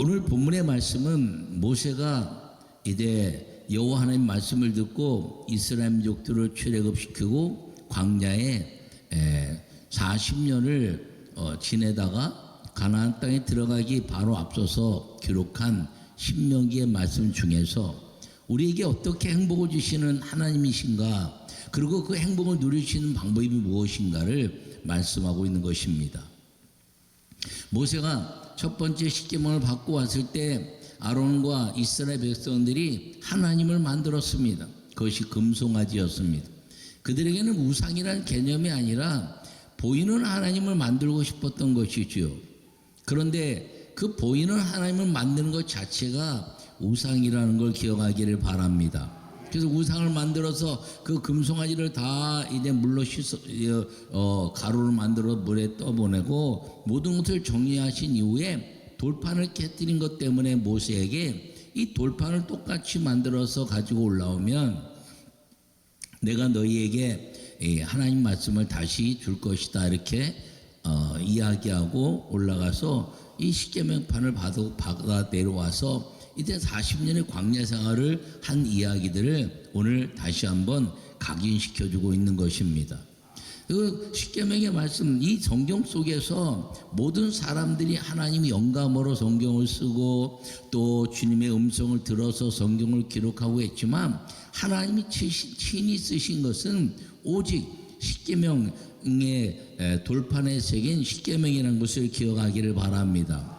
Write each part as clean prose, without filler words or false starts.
오늘 본문의 말씀은 모세가 이제 여호와 하나님 말씀을 듣고 이스라엘 민족들을 출애굽시키고 광야에 40년을 지내다가 가나안 땅에 들어가기 바로 앞서서 기록한 신명기의 말씀 중에서 우리에게 어떻게 행복을 주시는 하나님이신가, 그리고 그 행복을 누리시는 방법이 무엇인가를 말씀하고 있는 것입니다. 모세가 첫 번째 십계명을 받고 왔을 때 아론과 이스라엘 백성들이 하나님을 만들었습니다. 그것이 금송아지였습니다. 그들에게는 우상이라는 개념이 아니라 보이는 하나님을 만들고 싶었던 것이지요. 그런데 그 보이는 하나님을 만드는 것 자체가 우상이라는 걸 기억하기를 바랍니다. 그래서 우상을 만들어서 그 금송아지를 다 이제 물로 가루를 만들어 물에 떠보내고 모든 것을 정리하신 이후에 돌판을 깨뜨린 것 때문에 모세에게 이 돌판을 똑같이 만들어서 가지고 올라오면 내가 너희에게 하나님 말씀을 다시 줄 것이다, 이렇게 이야기하고 올라가서 이 십계명판을 받아 내려와서 이제 40년의 광야 생활을 한 이야기들을 오늘 다시 한번 각인시켜주고 있는 것입니다. 그 십계명의 말씀, 이 성경 속에서 모든 사람들이 하나님이 영감으로 성경을 쓰고 또 주님의 음성을 들어서 성경을 기록하고 했지만 하나님이 친히 쓰신 것은 오직 십계명의 돌판에 새긴 십계명이라는 것을 기억하기를 바랍니다.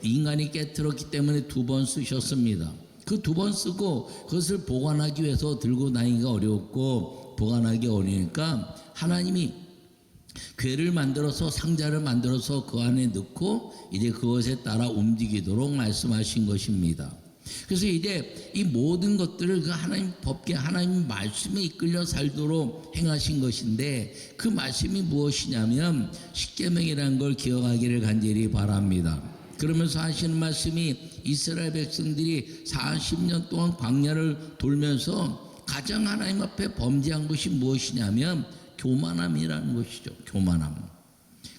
인간이 깨트렸기 때문에 2번 쓰셨습니다. 그 2번 쓰고 그것을 보관하기 위해서 들고 다니기가 어렵고 보관하기 어려우니까 하나님이 궤를 만들어서 상자를 만들어서 그 안에 넣고 이제 그것에 따라 움직이도록 말씀하신 것입니다. 그래서 이제 이 모든 것들을 그 하나님 법계, 하나님 말씀에 이끌려 살도록 행하신 것인데 그 말씀이 무엇이냐면 십계명이라는 걸 기억하기를 간절히 바랍니다. 그러면서 하시는 말씀이 이스라엘 백성들이 40년 동안 광야를 돌면서 가장 하나님 앞에 범죄한 것이 무엇이냐면 교만함이라는 것이죠. 교만함.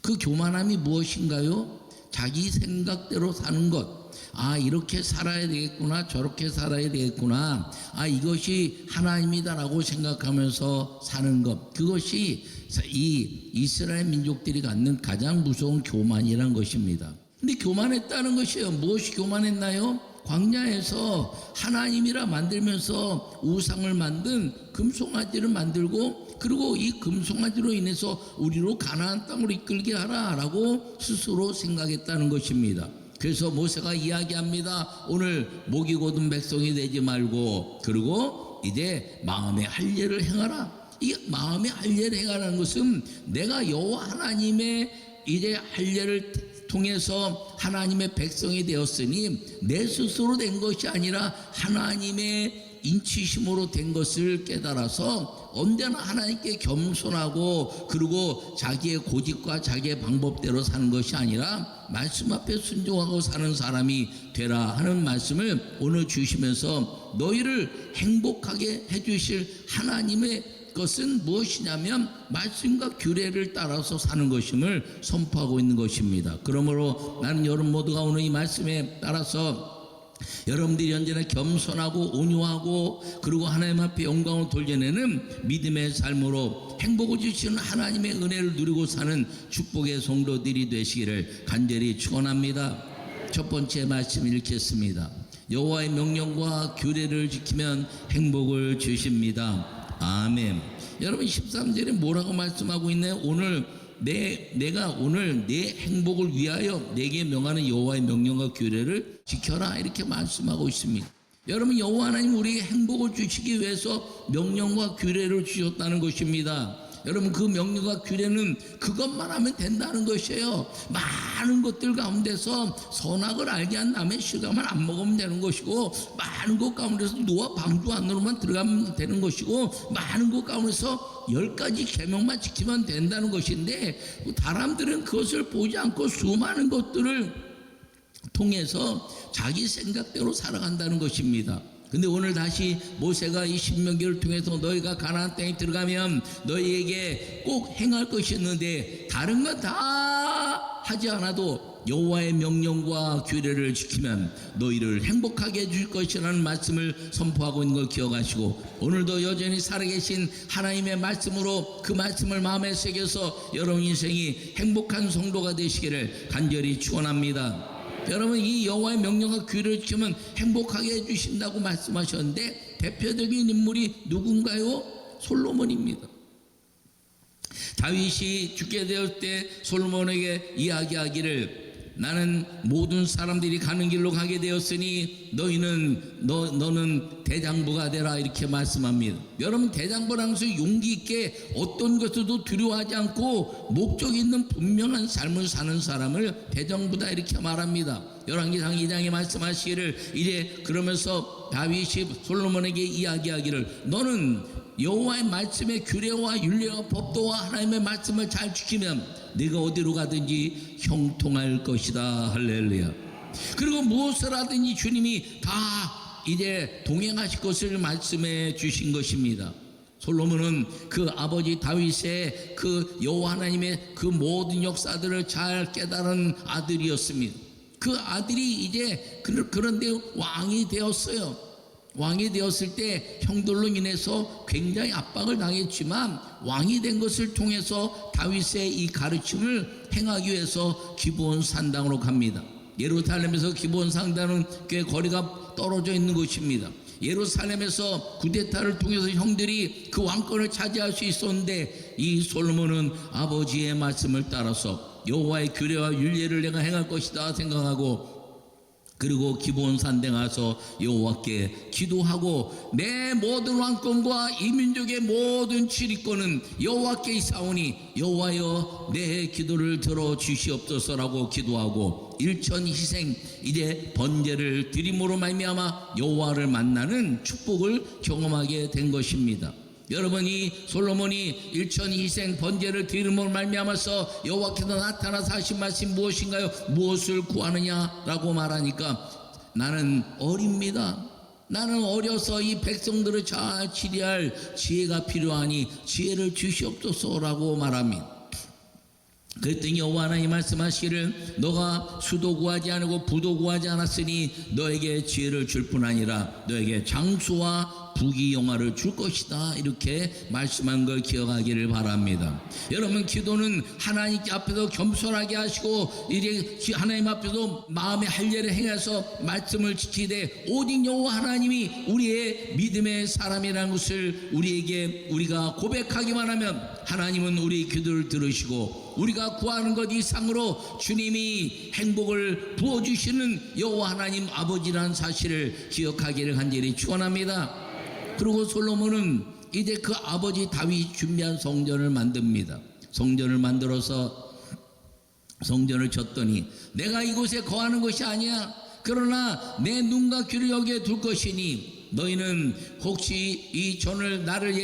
그 교만함이 무엇인가요? 자기 생각대로 사는 것. 아, 이렇게 살아야 되겠구나, 저렇게 살아야 되겠구나, 아, 이것이 하나님이다라고 생각하면서 사는 것. 그것이 이 이스라엘 민족들이 갖는 가장 무서운 교만이라는 것입니다. 근데 교만했다는 것이에요. 무엇이 교만했나요? 광야에서 하나님이라 만들면서 우상을 만든 금송아지를 만들고, 그리고 이 금송아지로 인해서 우리로 가나안 땅으로 이끌게 하라라고 스스로 생각했다는 것입니다. 그래서 모세가 이야기합니다. 오늘 목이 곧은 백성이 되지 말고, 그리고 이제 마음에 할례를 행하라. 이 마음에 할례를 행하라는 것은 내가 여호와 하나님의 이제 할례를 통해서 하나님의 백성이 되었으니 내 스스로 된 것이 아니라 하나님의 인치심으로 된 것을 깨달아서 언제나 하나님께 겸손하고, 그리고 자기의 고집과 자기의 방법대로 사는 것이 아니라 말씀 앞에 순종하고 사는 사람이 되라 하는 말씀을 오늘 주시면서 너희를 행복하게 해주실 하나님의 것은 무엇이냐면 말씀과 규례를 따라서 사는 것임을 선포하고 있는 것입니다. 그러므로 나는 여러분 모두가 오늘 이 말씀에 따라서 여러분들이 언제나 겸손하고 온유하고 그리고 하나님 앞에 영광을 돌려내는 믿음의 삶으로 행복을 주시는 하나님의 은혜를 누리고 사는 축복의 성도들이 되시기를 간절히 축원합니다. 첫 번째 말씀 읽겠습니다. 여호와의 명령과 규례를 지키면 행복을 주십니다. 아멘. 여러분 13절에 뭐라고 말씀하고 있나요? 오늘 내가 오늘 내 행복을 위하여 내게 명하는 여호와의 명령과 규례를 지켜라, 이렇게 말씀하고 있습니다. 여러분, 여호와 하나님 우리에게 행복을 주시기 위해서 명령과 규례를 주셨다는 것입니다. 여러분, 그 명령과 규례는 그것만 하면 된다는 것이에요. 많은 것들 가운데서 선악을 알게 한 다음에 실감을 안 먹으면 되는 것이고, 많은 것 가운데서 노아 방주 안으로만 들어가면 되는 것이고, 많은 것 가운데서 10가지 계명만 지키면 된다는 것인데, 사람들은 그것을 보지 않고 수많은 것들을 통해서 자기 생각대로 살아간다는 것입니다. 근데 오늘 다시 모세가 이 신명기를 통해서 너희가 가나안 땅에 들어가면 너희에게 꼭 행할 것이 있는데 다른 건 다 하지 않아도 여호와의 명령과 규례를 지키면 너희를 행복하게 해줄 것이라는 말씀을 선포하고 있는 걸 기억하시고, 오늘도 여전히 살아계신 하나님의 말씀으로 그 말씀을 마음에 새겨서 여러분 인생이 행복한 성도가 되시기를 간절히 축원합니다. 여러분, 이 여호와의 명령과 규례를 지키면 행복하게 해주신다고 말씀하셨는데 대표적인 인물이 누군가요? 솔로몬입니다. 다윗이 죽게 되었을 때 솔로몬에게 이야기하기를, 나는 모든 사람들이 가는 길로 가게 되었으니 너는 대장부가 되라, 이렇게 말씀합니다. 여러분, 대장부라는 것은 용기 있게 어떤 것도 두려워하지 않고 목적 있는 분명한 삶을 사는 사람을 대장부다, 이렇게 말합니다. 열왕기상 2장에 말씀하시기를, 이제 그러면서 다윗이 솔로몬에게 이야기하기를, 너는 여호와의 말씀의 규례와 율례와 법도와 하나님의 말씀을 잘 지키면 네가 어디로 가든지 형통할 것이다. 할렐루야. 그리고 무엇을 하든지 주님이 다 이제 동행하실 것을 말씀해 주신 것입니다. 솔로몬은 그 아버지 다윗의 그 여호와 하나님의 그 모든 역사들을 잘 깨달은 아들이었습니다. 그 아들이 이제 그런데 왕이 되었어요. 왕이 되었을 때 형들로 인해서 굉장히 압박을 당했지만 왕이 된 것을 통해서 다윗의 이 가르침을 행하기 위해서 기브온 산당으로 갑니다. 예루살렘에서 기브온 산당은 꽤 거리가 떨어져 있는 곳입니다. 예루살렘에서 구데타를 통해서 형들이 그 왕권을 차지할 수 있었는데, 이 솔로몬은 아버지의 말씀을 따라서 여호와의 규례와 율례를 내가 행할 것이다 생각하고, 그리고 기브온 산에 가서 여호와께 기도하고, 내 모든 왕권과 이 민족의 모든 지리권은 여호와께 있사오니 여호와여 내 기도를 들어 주시옵소서라고 기도하고, 일천희생, 이제 번제를 드림으로 말미암아 여호와를 만나는 축복을 경험하게 된 것입니다. 여러분, 이 솔로몬이 일천희생 번제를 드림으로 말미암아서 여호와께서 나타나서 하신 말씀이 무엇인가요? 무엇을 구하느냐라고 말하니까, 나는 어립니다. 나는 어려서 이 백성들을 잘 치리할 지혜가 필요하니 지혜를 주시옵소서라고 말합니다. 그랬더니 여호와 하나님 말씀하시기를, 너가 수도 구하지 않고 부도 구하지 않았으니 너에게 지혜를 줄 뿐 아니라 너에게 장수와 부귀영화를 줄 것이다, 이렇게 말씀한 걸 기억하기를 바랍니다. 여러분, 기도는 하나님 앞에서 겸손하게 하시고 이제 하나님 앞에서 마음의 할례를 행해서 말씀을 지키되, 오직 여호와 하나님이 우리의 믿음의 사람이라는 것을 우리가 고백하기만 하면 하나님은 우리의 기도를 들으시고 우리가 구하는 것 이상으로 주님이 행복을 부어주시는 여호와 하나님 아버지라는 사실을 기억하기를 간절히 축원합니다. 그리고 솔로몬은 이제 그 아버지 다윗이 준비한 성전을 만듭니다. 성전을 만들어서 성전을 졌더니, 내가 이곳에 거하는 것이 아니야. 그러나 내 눈과 귀를 여기에 둘 것이니 너희는 혹시 이 전을 나를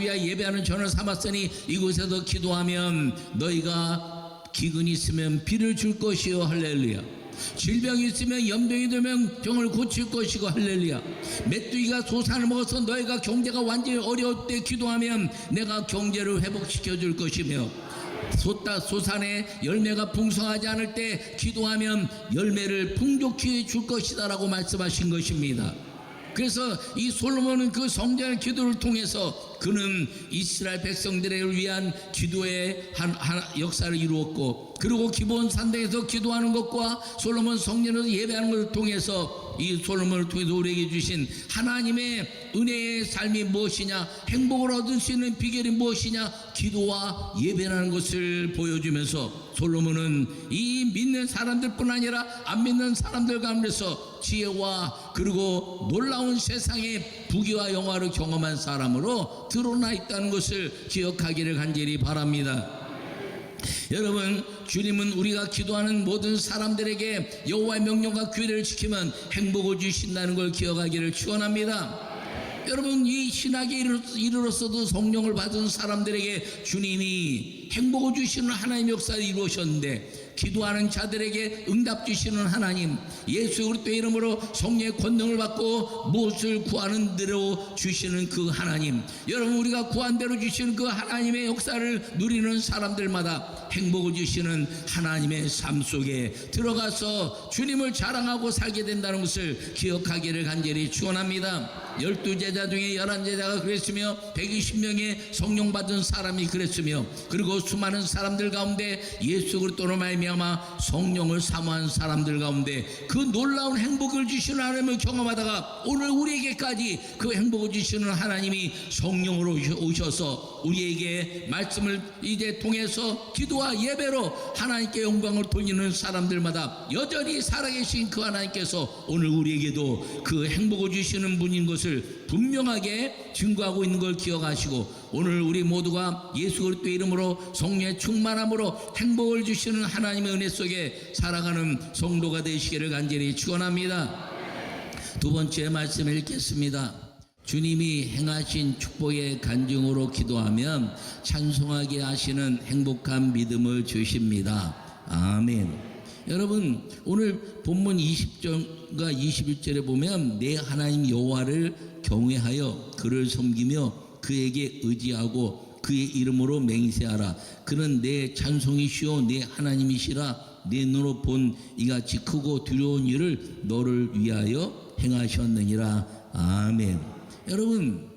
위하여 예배하는 전을 삼았으니 이곳에서 기도하면 너희가 기근이 있으면 비를 줄 것이요. 할렐루야. 질병이 있으면 연병이 되면 병을 고칠 것이고, 할렐루야. 메뚜기가 소산을 먹어서 너희가 경제가 완전히 어려울 때 기도하면 내가 경제를 회복시켜 줄 것이며, 소산에 열매가 풍성하지 않을 때 기도하면 열매를 풍족히 줄 것이다 라고 말씀하신 것입니다. 그래서 이 솔로몬은 그 성전의 기도를 통해서 그는 이스라엘 백성들을 위한 기도의 역사를 이루었고, 그리고 기브온 산당에서 기도하는 것과 솔로몬 성전에서 예배하는 것을 통해서 이 솔로몬을 통해서 우리에게 주신 하나님의 은혜의 삶이 무엇이냐, 행복을 얻을 수 있는 비결이 무엇이냐, 기도와 예배라는 것을 보여주면서 솔로몬은 이 믿는 사람들뿐 아니라 안 믿는 사람들 가운데서 지혜와 그리고 놀라운 세상의 부귀와 영화를 경험한 사람으로 드러나 있다는 것을 기억하기를 간절히 바랍니다. 여러분, 주님은 우리가 기도하는 모든 사람들에게 여호와의 명령과 규례를 지키면 행복을 주신다는 걸 기억하기를 축원합니다. 여러분, 이 신학에 이르렀어도 성령을 받은 사람들에게 주님이 행복을 주시는 하나님의 역사를 이루셨는데, 기도하는 자들에게 응답 주시는 하나님, 예수 그리스도의 이름으로 성령의 권능을 받고 무엇을 구하는 대로 주시는 그 하나님, 여러분 우리가 구한 대로 주시는 그 하나님의 역사를 누리는 사람들마다 행복을 주시는 하나님의 삶 속에 들어가서 주님을 자랑하고 살게 된다는 것을 기억하기를 간절히 축원합니다. 12제자 중에 11제자가 그랬으며 120명의 성령 받은 사람이 그랬으며, 그리고 수많은 사람들 가운데 예수 그리스도로 말미암아 성령을 사모한 사람들 가운데 그 놀라운 행복을 주시는 하나님을 경험하다가 오늘 우리에게까지 그 행복을 주시는 하나님이 성령으로 오셔서 우리에게 말씀을 이제 통해서 기도와 예배로 하나님께 영광을 돌리는 사람들마다 여전히 살아계신 그 하나님께서 오늘 우리에게도 그 행복을 주시는 분인 것을 분명하게 증거하고 있는 걸 기억하시고, 오늘 우리 모두가 예수 그리스도의 이름으로 성령의 충만함으로 행복을 주시는 하나님의 은혜 속에 살아가는 성도가 되시기를 간절히 축원합니다. 두 번째 말씀을 읽겠습니다. 주님이 행하신 축복의 간증으로 기도하면 찬송하게 하시는 행복한 믿음을 주십니다. 아멘. 여러분, 오늘 본문 20절과 21절에 보면 내 하나님 여호와를 경외하여 그를 섬기며 그에게 의지하고 그의 이름으로 맹세하라. 그는 내 찬송이시오 내 하나님이시라. 내 눈으로 본 이같이 크고 두려운 일을 너를 위하여 행하셨느니라. 아멘. 여러분,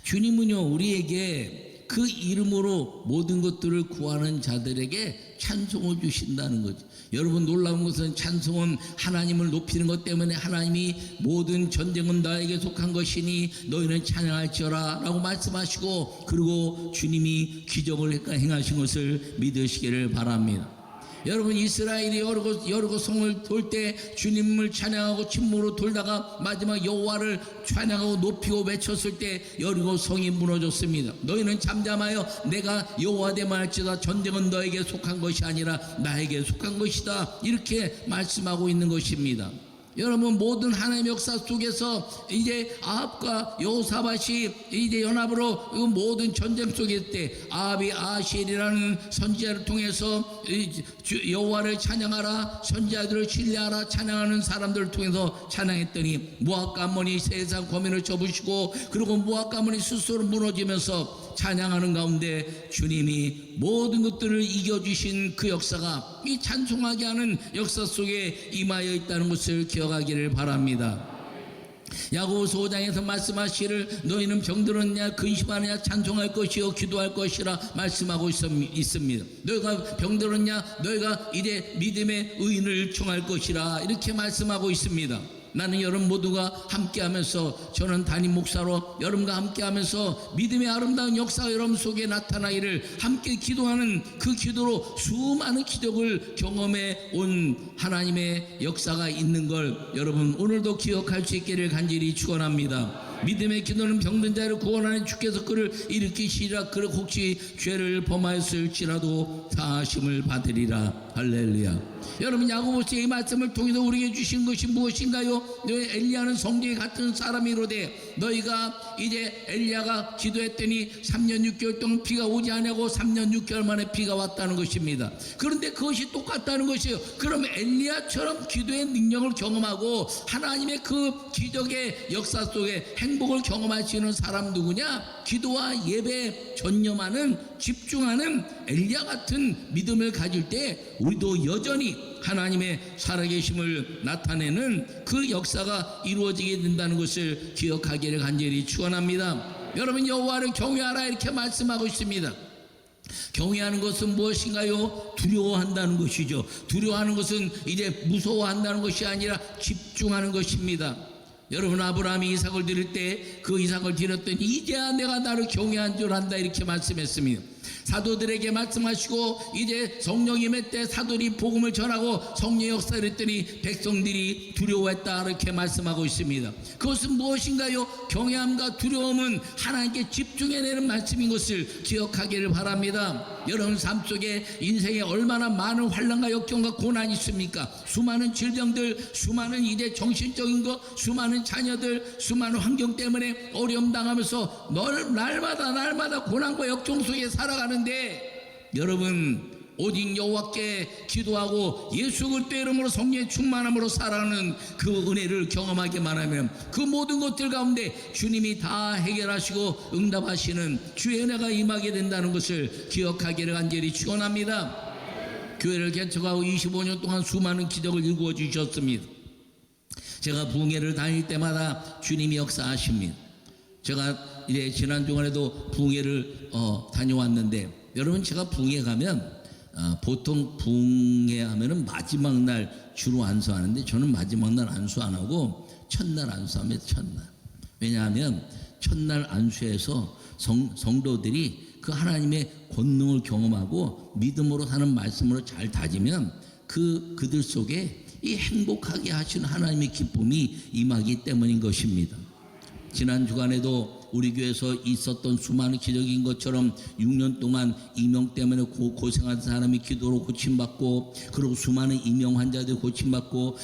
주님은요 우리에게 그 이름으로 모든 것들을 구하는 자들에게 찬송을 주신다는 거죠. 여러분, 놀라운 것은 찬송은 하나님을 높이는 것 때문에 하나님이 모든 전쟁은 나에게 속한 것이니 너희는 찬양할지어라 라고 말씀하시고, 그리고 주님이 기적을 행하신 것을 믿으시기를 바랍니다. 여러분, 이스라엘이 여리고 성을 돌 때 주님을 찬양하고 침묵으로 돌다가 마지막 여호와를 찬양하고 높이고 외쳤을 때 여리고 성이 무너졌습니다. 너희는 잠잠하여 내가 여호와되만 할지라 전쟁은 너에게 속한 것이 아니라 나에게 속한 것이다, 이렇게 말씀하고 있는 것입니다. 여러분, 모든 하나님의 역사 속에서 이제 아합과 여호사밧이 이제 연합으로 모든 전쟁 속에 때 아합이 아하시엘이라는 선지자를 통해서 여호와를 찬양하라, 선지자들을 신뢰하라 찬양하는 사람들을 통해서 찬양했더니 모압과 암몬이 세상 고민을 접으시고, 그리고 모압과 암몬이 스스로 무너지면서 찬양하는 가운데 주님이 모든 것들을 이겨주신 그 역사가 이 찬송하게 하는 역사 속에 임하여 있다는 것을 기억하기를 바랍니다. 야고보서 5장에서 말씀하시기를 너희는 병들었냐 근심하느냐 찬송할 것이요 기도할 것이라 말씀하고 있습니다. 너희가 병들었냐 너희가 이제 믿음의 의인을 청할 것이라 이렇게 말씀하고 있습니다. 나는 여러분 모두가 함께하면서, 저는 담임 목사로 여러분과 함께하면서 믿음의 아름다운 역사가 여러분 속에 나타나기를 함께 기도하는 그 기도로 수많은 기적을 경험해 온 하나님의 역사가 있는 걸 여러분 오늘도 기억할 수 있기를 간절히 축원합니다. 믿음의 기도는 병든 자를 구원하는 주께서 그를 일으키시리라. 그를 혹시 죄를 범하였을지라도 사하심을 받으리라. 할렐루야. 여러분, 야고보서의 이 말씀을 통해서 우리에게 주신 것이 무엇인가요? 너희 엘리야는 성경에 같은 사람이로되 너희가 이제 엘리야가 기도했더니 3년 6개월 동안 비가 오지 않냐고 3년 6개월 만에 비가 왔다는 것입니다. 그런데 그것이 똑같다는 것이에요. 그럼 엘리야처럼 기도의 능력을 경험하고 하나님의 그 기적의 역사 속에 행복을 경험하시는 사람 누구냐? 기도와 예배에 전념하는, 집중하는 엘리야 같은 믿음을 가질 때 우리도 여전히 하나님의 살아계심을 나타내는 그 역사가 이루어지게 된다는 것을 기억하기를 간절히 축원합니다. 여러분, 여호와를 경외하라 이렇게 말씀하고 있습니다. 경외하는 것은 무엇인가요? 두려워한다는 것이죠. 두려워하는 것은 이제 무서워한다는 것이 아니라 집중하는 것입니다. 여러분, 아브라함이 이삭을 드릴 때 그 이삭을 드렸더니 이제야 내가 나를 경외한 줄 안다 이렇게 말씀했습니다. 사도들에게 말씀하시고 이제 성령이 임할 때 사도들이 복음을 전하고 성령의 역사를 했더니 백성들이 두려워했다 이렇게 말씀하고 있습니다. 그것은 무엇인가요? 경외함과 두려움은 하나님께 집중해내는 말씀인 것을 기억하기를 바랍니다. 여러분 삶 속에 인생에 얼마나 많은 환난과 역경과 고난이 있습니까? 수많은 질병들, 수많은 이제 정신적인 것, 수많은 자녀들, 수많은 환경 때문에 어려움 당하면서 날마다 고난과 역경 속에 살아가는데 여러분 오직 여호와께 기도하고 예수 그리스도의 이름으로 성령의 충만함으로 살아가는 그 은혜를 경험하기만 하면 그 모든 것들 가운데 주님이 다 해결하시고 응답하시는 주의 은혜가 임하게 된다는 것을 기억하기를 간절히 축원합니다. 교회를 개척하고 25년 동안 수많은 기적을 일구어 주셨습니다. 제가 부흥회를 다닐 때마다 주님이 역사하십니다. 제가 이제 지난 주간에도 부흥회를 다녀왔는데, 여러분 제가 부흥회 가면 보통 부흥회 하면은 마지막 날 주로 안수하는데, 저는 마지막 날 안수 안 하고 첫날 안수합니다. 첫날. 왜냐하면 첫날 안수해서 성도들이 그 하나님의 권능을 경험하고 믿음으로 사는 말씀으로 잘 다지면 그들 속에 이 행복하게 하시는 하나님의 기쁨이 임하기 때문인 것입니다. 지난 주간에도 우리 교회에서 있었던 수많은 기적인 것처럼 6년 동안 이명 때문에 고생한 사람이 기도로 고침받고, 그리고 수많은 이명 환자들이 고침받고,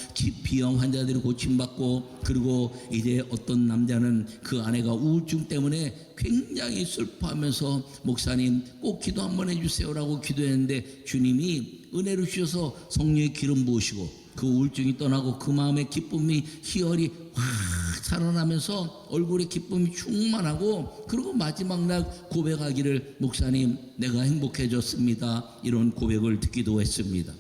비형 환자들이 고침받고, 그리고 이제 어떤 남자는 그 아내가 우울증 때문에 굉장히 슬퍼하면서 목사님 꼭 기도 한번 해주세요라고 기도했는데 주님이 은혜를 주셔서 성령의 기름 부으시고 그 우울증이 떠나고 그 마음의 기쁨이 희열이 확 살아나면서 얼굴에 기쁨이 충만하고, 그리고 마지막 날 고백하기를 목사님 내가 행복해졌습니다, 이런 고백을 듣기도 했습니다.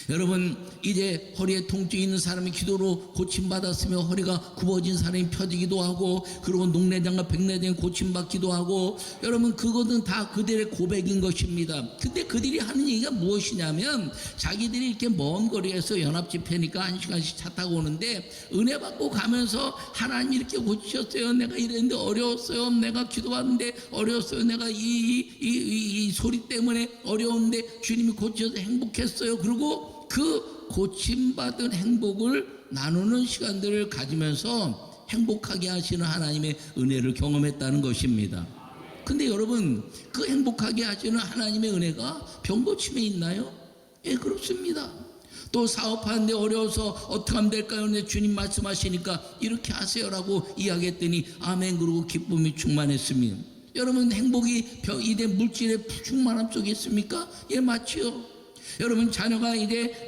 여러분 이제 허리에 통증이 있는 사람이 기도로 고침받았으며 허리가 굽어진 사람이 펴지기도 하고, 그리고 녹내장과 백내장이 고침받기도 하고, 여러분 그것은 다 그들의 고백인 것입니다. 근데 그들이 하는 얘기가 무엇이냐면, 자기들이 이렇게 먼 거리에서 연합집회니까 1시간씩 차 타고 오는데 은혜 받고 가면서 하나님 이렇게 고치셨어요, 내가 이랬는데 어려웠어요, 내가 기도하는데 어려웠어요, 내가 이 소리 때문에 어려운데 주님이 고쳐서 행복했어요. 그리고 그 고침받은 행복을 나누는 시간들을 가지면서 행복하게 하시는 하나님의 은혜를 경험했다는 것입니다. 근데 여러분 그 행복하게 하시는 하나님의 은혜가 병고침에 있나요? 예, 그렇습니다. 또 사업하는데 어려워서 어떻게 하면 될까요? 근데 주님 말씀하시니까 이렇게 하세요라고 이야기했더니 아멘 그러고 기쁨이 충만했습니다. 여러분 행복이 이대 물질의 충만함 속에 있습니까? 예, 맞지요. 여러분 자녀가 이제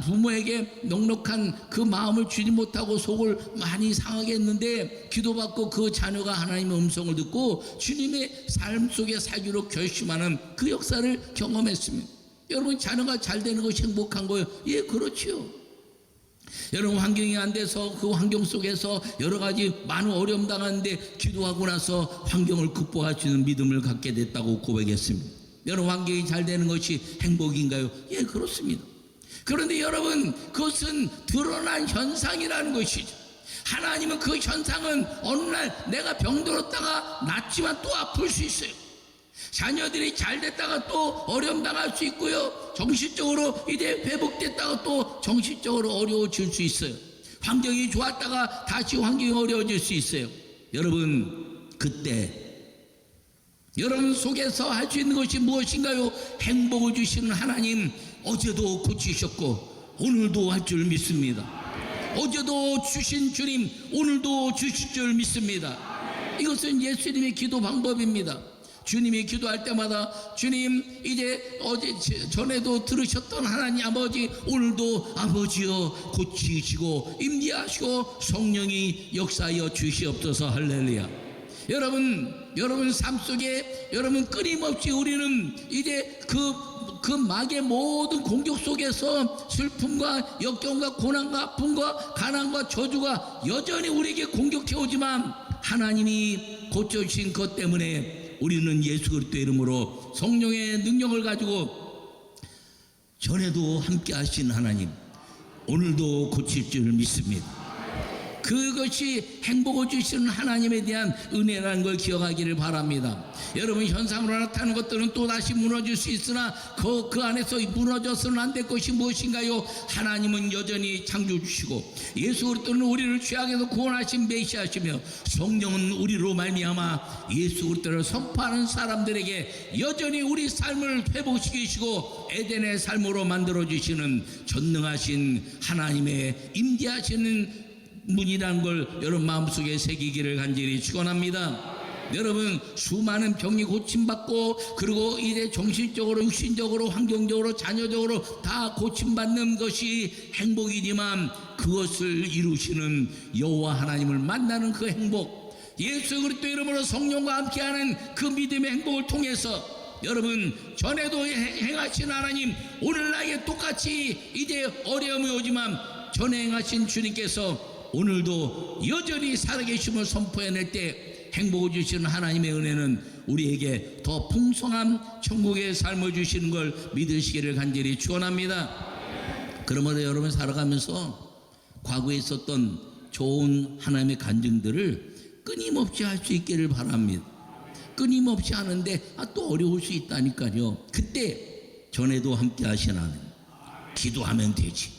부모에게 넉넉한 그 마음을 주지 못하고 속을 많이 상하게 했는데 기도받고 그 자녀가 하나님의 음성을 듣고 주님의 삶 속에 살기로 결심하는 그 역사를 경험했습니다. 여러분 자녀가 잘 되는 것이 행복한 거예요? 예, 그렇지요. 여러분 환경이 안 돼서 그 환경 속에서 여러 가지 많은 어려움 당하는데 기도하고 나서 환경을 극복할 수 있는 믿음을 갖게 됐다고 고백했습니다. 여러분 환경이 잘 되는 것이 행복인가요? 예, 그렇습니다. 그런데 여러분 그것은 드러난 현상이라는 것이죠. 하나님은 그 현상은 어느 날 내가 병들었다가 낫지만 또 아플 수 있어요. 자녀들이 잘 됐다가 또 어려움 당할 수 있고요, 정신적으로 이제 회복됐다가 또 정신적으로 어려워질 수 있어요. 환경이 좋았다가 다시 환경이 어려워질 수 있어요. 여러분 그때 여러분 속에서 할 수 있는 것이 무엇인가요? 행복을 주시는 하나님 어제도 고치셨고 오늘도 할 줄 믿습니다. 어제도 주신 주님 오늘도 주실 줄 믿습니다. 이것은 예수님의 기도 방법입니다. 주님이 기도할 때마다 주님 이제 어제 전에도 들으셨던 하나님 아버지 오늘도 아버지여 고치시고 임재하시고 성령이 역사하여 주시옵소서. 할렐루야. 여러분 삶 속에 여러분 끊임없이 우리는 이제 그 막의 모든 공격 속에서 슬픔과 역경과 고난과 아픔과 가난과 저주가 여전히 우리에게 공격해 오지만 하나님이 고쳐주신 것 때문에 우리는 예수 그리스도의 이름으로 성령의 능력을 가지고 전에도 함께 하신 하나님 오늘도 고칠 줄 믿습니다. 그것이 행복을 주시는 하나님에 대한 은혜라는 걸 기억하기를 바랍니다. 여러분 현상으로 나타나는 것들은 또다시 무너질 수 있으나 그 안에서 무너져서는 안 될 것이 무엇인가요? 하나님은 여전히 창조 주시고 예수 그리스도는 우리를 죄악에서 구원하신 메시아시며 성령은 우리로 말미암아 예수 그리스도를 선포하는 사람들에게 여전히 우리 삶을 회복시키시고 에덴의 삶으로 만들어주시는 전능하신 하나님의 임재하시는 문이라는 걸 여러분 마음속에 새기기를 간절히 축원합니다. 여러분 수많은 병이 고침받고 그리고 이제 정신적으로 육신적으로 환경적으로 자녀적으로 다 고침받는 것이 행복이지만 그것을 이루시는 여호와 하나님을 만나는 그 행복, 예수 그리스도 이름으로 성령과 함께하는 그 믿음의 행복을 통해서 여러분 전에도 행하신 하나님 오늘 나에게 똑같이 이제 어려움이 오지만 전에 행하신 주님께서 오늘도 여전히 살아계심을 선포해낼 때 행복을 주시는 하나님의 은혜는 우리에게 더 풍성한 천국의 삶을 주시는 걸 믿으시기를 간절히 축원합니다. 그러므로 여러분 살아가면서 과거에 있었던 좋은 하나님의 간증들을 끊임없이 할 수 있기를 바랍니다. 끊임없이 하는데 또 어려울 수 있다니까요. 그때 전에도 함께 하신 하나님 기도하면 되지.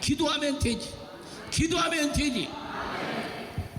기도하면 되지. 기도하면 되지.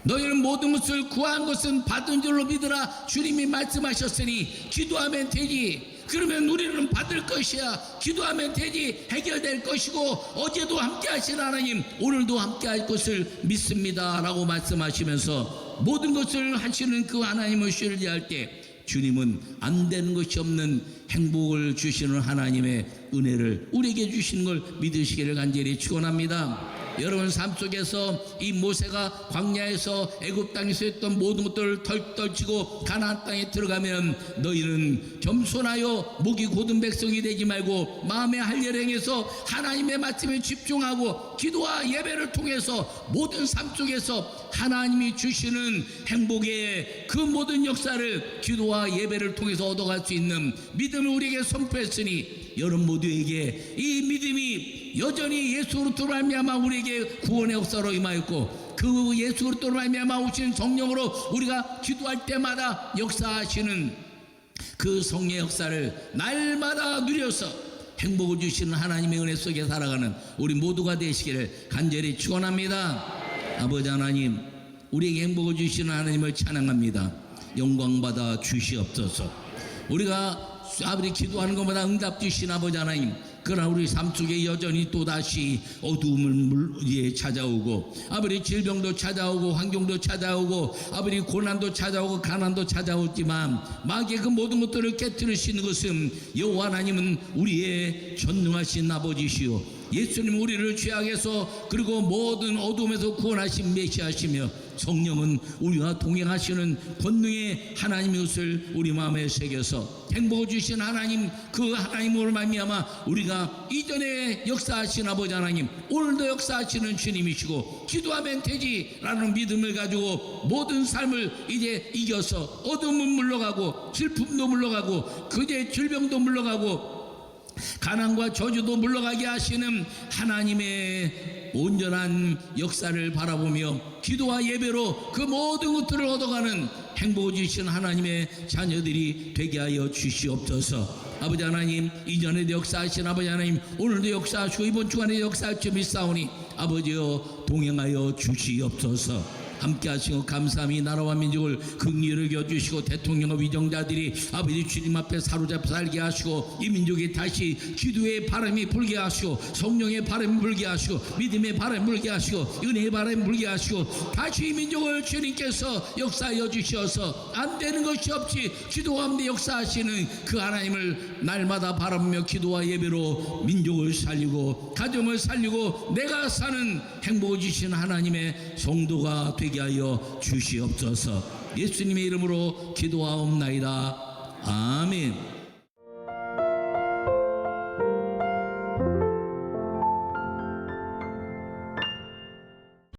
너희는 모든 것을 구한 것은 받은 줄로 믿으라 주님이 말씀하셨으니 기도하면 되지. 그러면 우리는 받을 것이야. 기도하면 되지. 해결될 것이고 어제도 함께 하신 하나님 오늘도 함께 할 것을 믿습니다 라고 말씀하시면서 모든 것을 하시는 그 하나님을 신뢰할 때 주님은 안 되는 것이 없는 행복을 주시는 하나님의 은혜를 우리에게 주시는 걸 믿으시기를 간절히 축원합니다. 여러분 삶 속에서 이 모세가 광야에서 애굽 땅에서 했던 모든 것들을 떨치고 가나안 땅에 들어가면 너희는 겸손하여 목이 곧은 백성이 되지 말고 마음의 할례를 행해서 하나님의 말씀에 집중하고 기도와 예배를 통해서 모든 삶 속에서 하나님이 주시는 행복의 그 모든 역사를 기도와 예배를 통해서 얻어갈 수 있는 믿음을 우리에게 선포했으니 여러분 모두에게 이 믿음이 여전히 예수 그리스도로 말미암아 우리에게 구원의 역사로 임하였고 그 예수 그리스도로 말미암아 오신 성령으로 우리가 기도할 때마다 역사하시는 그 성령의 역사를 날마다 누려서 행복을 주시는 하나님의 은혜 속에 살아가는 우리 모두가 되시기를 간절히 축원합니다. 아버지 하나님 우리에게 행복을 주시는 하나님을 찬양합니다. 영광받아 주시옵소서. 우리가 아버지 기도하는 것마다 응답 주신 아버지 하나님 그러나 우리 삶 속에 여전히 또다시 어두움을 찾아오고 아버지 질병도 찾아오고 환경도 찾아오고 아버지 고난도 찾아오고 가난도 찾아오지만 마귀의 그 모든 것들을 깨뜨리시는 것은 여호와 하나님은 우리의 전능하신 아버지시오 예수님 우리를 죄악에서 그리고 모든 어둠에서 구원하신 메시아시며 성령은 우리와 동행하시는 권능의 하나님의 것을 우리 마음에 새겨서 행복을 주신 하나님 그 하나님으로 말미암아 우리가 이전에 역사하신 아버지 하나님 오늘도 역사하시는 주님이시고 기도하면 되지라는 믿음을 가지고 모든 삶을 이제 이겨서 어둠은 물러가고 슬픔도 물러가고 그제 질병도 물러가고 가난과 저주도 물러가게 하시는 하나님의 온전한 역사를 바라보며 기도와 예배로 그 모든 것들을 얻어가는 행복을 주신 하나님의 자녀들이 되게 하여 주시옵소서. 아버지 하나님 이전에도 역사하신 아버지 하나님 오늘도 역사하시고 이번 주간에 역사할 줄 믿사오니 아버지여 동행하여 주시옵소서. 함께 하시고 감사함이 나라와 민족을 긍휼히 여겨주시고 대통령과 위정자들이 아버지 주님 앞에 사로잡혀 살게 하시고 이 민족이 다시 기도의 바람이 불게 하시고 성령의 바람이 불게 하시고 믿음의 바람이 불게 하시고 은혜의 바람이 불게 하시고 다시 이 민족을 주님께서 역사하여 주셔서 안 되는 것이 없이 기도하는데 역사하시는 그 하나님을 날마다 바라보며 기도와 예배로 민족을 살리고 가정을 살리고 내가 사는 행복을 주시는 하나님의 성도가 되게 하여 주시옵소서. 예수님의 이름으로 기도하옵나이다. 아멘.